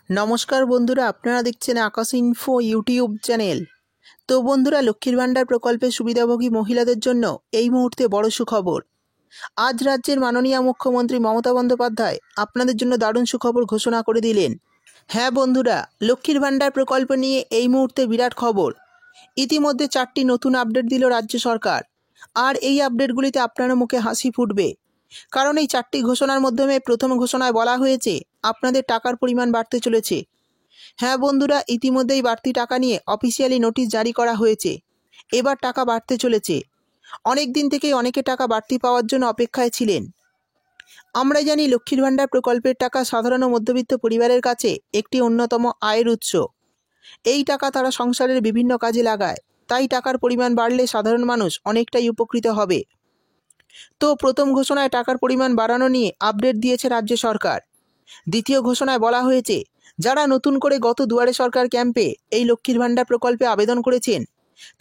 নমস্কার বন্ধুরা, আপনারা দেখছেন আকাশ ইনফো ইউটিউব চ্যানেল। তো বন্ধুরা, লক্ষ্মীর ভাণ্ডার প্রকল্পের সুবিধাভোগী মহিলাদের জন্য এই মুহূর্তে বড় সুখবর। আজ রাজ্যের মাননীয় মুখ্যমন্ত্রী মমতা বন্দ্যোপাধ্যায় আপনাদের জন্য দারুণ সুখবর ঘোষণা করে দিলেন। হ্যাঁ বন্ধুরা, লক্ষ্মীর ভাণ্ডার প্রকল্প নিয়ে এই মুহূর্তে বিরাট খবর। ইতিমধ্যে 4টি নতুন আপডেট দিল রাজ্য সরকার। আর এই আপডেটগুলিতে আপনার মুখে হাসি ফুটবে, কারণ এই 4টি ঘোষণার মাধ্যমে প্রথম ঘোষণায় বলা হয়েছে আপনাদের টাকার পরিমাণ বাড়তে চলেছে। হ্যাঁ বন্ধুরা, ইতিমধ্যেই বাড়তি টাকা নিয়ে অফিসিয়ালি নোটিশ জারি করা হয়েছে। এবার টাকা বাড়তে চলেছে। অনেক দিন থেকেই অনেকে টাকা বাড়তি পাওয়ার জন্য অপেক্ষায় ছিলেন। আমরা জানি লক্ষ্মীর ভাণ্ডার প্রকল্পের টাকা সাধারণ ও মধ্যবিত্ত পরিবারের কাছে একটি অন্যতম আয়ের উৎস। এই টাকা তারা সংসারের বিভিন্ন কাজে লাগায়, তাই টাকার পরিমাণ বাড়লে সাধারণ মানুষ অনেকটাই উপকৃত হবে। তো প্রথম ঘোষণায় টাকার পরিমাণ বাড়ানো নিয়ে আপডেট দিয়েছে রাজ্য সরকার। দ্বিতীয় ঘোষণায় বলা হয়েছে, যারা নতুন করে গত দুয়ারে সরকার ক্যাম্পে এই লক্ষ্মীর ভাণ্ডার প্রকল্পে আবেদন করেছেন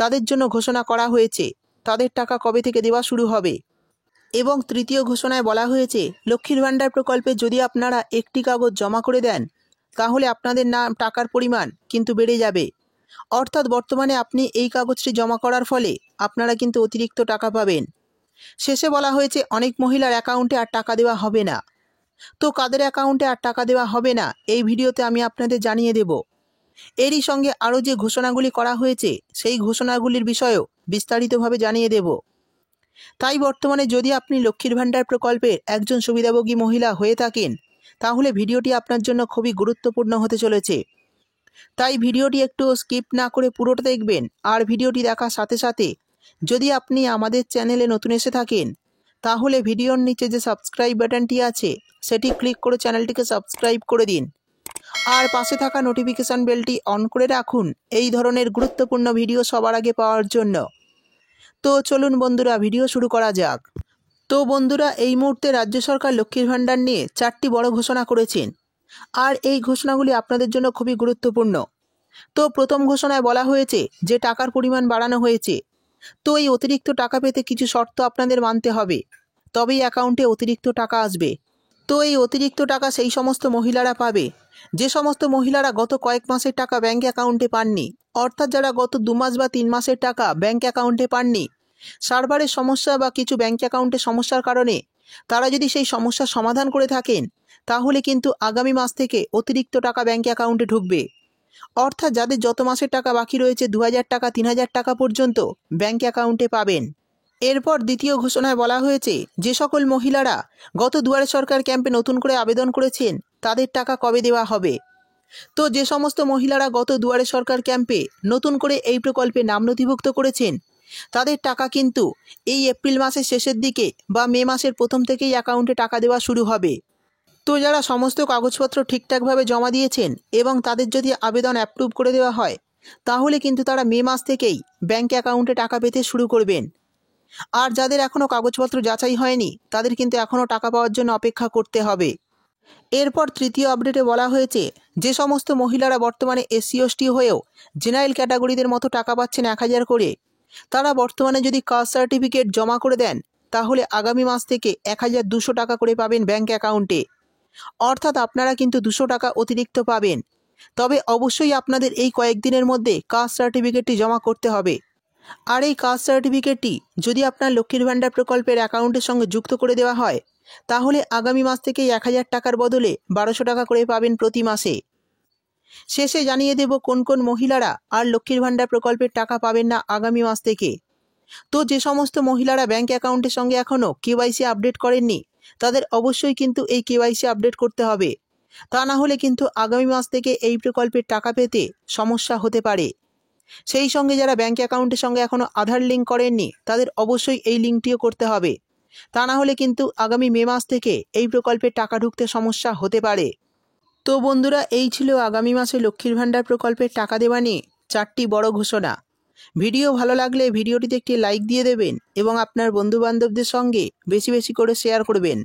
তাদের জন্য ঘোষণা করা হয়েছে তাদের টাকা কবে থেকে দেওয়া শুরু হবে। এবং তৃতীয় ঘোষণায় বলা হয়েছে, লক্ষ্মীর ভাণ্ডার প্রকল্পে যদি আপনারা একটি কাগজ জমা করে দেন তাহলে আপনাদের নাম টাকার পরিমাণ কিন্তু বেড়ে যাবে। অর্থাৎ বর্তমানে আপনি এই কাগজটি জমা করার ফলে আপনারা কিন্তু অতিরিক্ত টাকা পাবেন। শেষে বলা হয়েছে, অনেক মহিলার অ্যাকাউন্টে আর টাকা দেওয়া হবে না। তো কাদের অ্যাকাউন্টে আর টাকা দেওয়া হবে না এই ভিডিওতে আমি আপনাদের জানিয়ে দেব। এরই সঙ্গে আরও যে ঘোষণাগুলি করা হয়েছে সেই ঘোষণাগুলির বিষয়েও বিস্তারিতভাবে জানিয়ে দেব। তাই বর্তমানে যদি আপনি লক্ষ্মীর ভাণ্ডার প্রকল্পের একজন সুবিধাভোগী মহিলা হয়ে থাকেন তাহলে ভিডিওটি আপনার জন্য খুবই গুরুত্বপূর্ণ হতে চলেছে। তাই ভিডিওটি একটু স্কিপ না করে পুরোটা দেখবেন। আর ভিডিওটি দেখার সাথে সাথে যদি আপনি আমাদের চ্যানেলে নতুন এসে থাকেন তাহলে ভিডিওর নিচে যে সাবস্ক্রাইব বাটনটি আছে সেটি ক্লিক করে চ্যানেলটিকে সাবস্ক্রাইব করে দিন। আর পাশে থাকা নোটিফিকেশন বেলটি অন করে রাখুন এই ধরনের গুরুত্বপূর্ণ ভিডিও সবার আগে পাওয়ার জন্য। তো চলুন বন্ধুরা, ভিডিও শুরু করা যাক। তো বন্ধুরা, এই মুহূর্তে রাজ্য সরকার লক্ষ্মীর ভাণ্ডার নিয়ে 4টি বড় ঘোষণা করেছেন। আর এই ঘোষণাগুলি আপনাদের জন্য খুবই গুরুত্বপূর্ণ। তো প্রথম ঘোষণায় বলা হয়েছে যে টাকার পরিমাণ বাড়ানো হয়েছে। তো এই অতিরিক্ত টাকা পেতে কিছু শর্ত আপনাদের মানতে হবে, তবেই অ্যাকাউন্টে অতিরিক্ত টাকা আসবে। তো এই অতিরিক্ত টাকা সেই সমস্ত মহিলারা পাবে যে সমস্ত মহিলারা গত কয়েক মাসের টাকা ব্যাঙ্ক অ্যাকাউন্টে পাননি। অর্থাৎ যারা গত 2 মাস বা 3 মাসের টাকা ব্যাঙ্ক অ্যাকাউন্টে পাননি, সার্ভারের সমস্যা বা কিছু ব্যাঙ্ক অ্যাকাউন্টে সমস্যার কারণে তারা যদি সেই সমস্যার সমাধান করে থাকেন তাহলে কিন্তু আগামী মাস থেকে অতিরিক্ত টাকা ব্যাঙ্ক অ্যাকাউন্টে ঢুকবে। অর্থাৎ যাদের যত মাসের টাকা বাকি রয়েছে 2000 টাকা 3000 টাকা পর্যন্ত ব্যাঙ্ক অ্যাকাউন্টে পাবেন। এরপর দ্বিতীয় ঘোষণায় বলা হয়েছে, যে সকল মহিলারা গত দুয়ারে সরকার ক্যাম্পে নতুন করে আবেদন করেছেন তাদের টাকা কবে দেওয়া হবে। তো যে সমস্ত মহিলারা গত দুয়ারে সরকার ক্যাম্পে নতুন করে এই প্রকল্পে নাম নথিভুক্ত করেছেন তাদের টাকা কিন্তু এই এপ্রিল মাসের শেষের দিকে বা মে মাসের প্রথম থেকেই অ্যাকাউন্টে টাকা দেওয়া শুরু হবে। তো যারা সমস্ত কাগজপত্র ঠিকঠাকভাবে জমা দিয়েছেন এবং তাদের যদি আবেদন অ্যাপ্রুভ করে দেওয়া হয় তাহলে কিন্তু তারা মে মাস থেকেই ব্যাঙ্ক অ্যাকাউন্টে টাকা পেতে শুরু করবেন। আর যাদের এখনও কাগজপত্র যাচাই হয়নি তাদের কিন্তু এখনও টাকা পাওয়ার জন্য অপেক্ষা করতে হবে। এরপর তৃতীয় আপডেটে বলা হয়েছে, যে সমস্ত মহিলারা বর্তমানে SC/ST হয়েও জেনারেল ক্যাটাগরিদের মতো টাকা পাচ্ছেন 1000 করে, তারা বর্তমানে যদি কাস্ট সার্টিফিকেট জমা করে দেন তাহলে আগামী মাস থেকে 1200 টাকা করে পাবেন ব্যাঙ্ক অ্যাকাউন্টে। অর্থাৎ আপনারা কিন্তু 200 টাকা অতিরিক্ত পাবেন। তবে অবশ্যই আপনাদের এই কয়েকদিনের মধ্যে কাস্ট সার্টিফিকেটটি জমা করতে হবে। আর এই কাস্ট সার্টিফিকেটটি যদি আপনার লক্ষ্মীর ভাণ্ডার প্রকল্পের অ্যাকাউন্টের সঙ্গে যুক্ত করে দেওয়া হয় তাহলে আগামী মাস থেকেই 1000 টাকার বদলে 1200 টাকা করে পাবেন প্রতি মাসে। শেষে জানিয়ে দেব কোন কোন মহিলারা আর লক্ষ্মীর ভাণ্ডার প্রকল্পের টাকা পাবেন না আগামী মাস থেকে। তো যে সমস্ত মহিলারা ব্যাঙ্ক অ্যাকাউন্টের সঙ্গে এখনও KYC আপডেট করেননি তাদের অবশ্যই কিন্তু এই KYC আপডেট করতে হবে। তা না হলে কিন্তু আগামী মাস থেকে এই প্রকল্পের টাকা পেতে সমস্যা হতে পারে। সেই সঙ্গে যারা ব্যাঙ্ক অ্যাকাউন্টের সঙ্গে এখনও আধার লিঙ্ক করেননি তাদের অবশ্যই এই লিঙ্কটিও করতে হবে। তা না হলে কিন্তু আগামী মে মাস থেকে এই প্রকল্পের টাকা ঢুকতে সমস্যা হতে পারে। তো বন্ধুরা, এই ছিল আগামী মাসে লক্ষ্মীর ভাণ্ডার প্রকল্পের টাকা দেওয়া নিয়ে 4টি বড় ঘোষণা। ভিডিও ভালো লাগলে ভিডিওটিতে একটি লাইক দিয়ে দেবেন এবং আপনার বন্ধুবান্ধবদের সঙ্গে বেশি বেশি করে শেয়ার করবেন।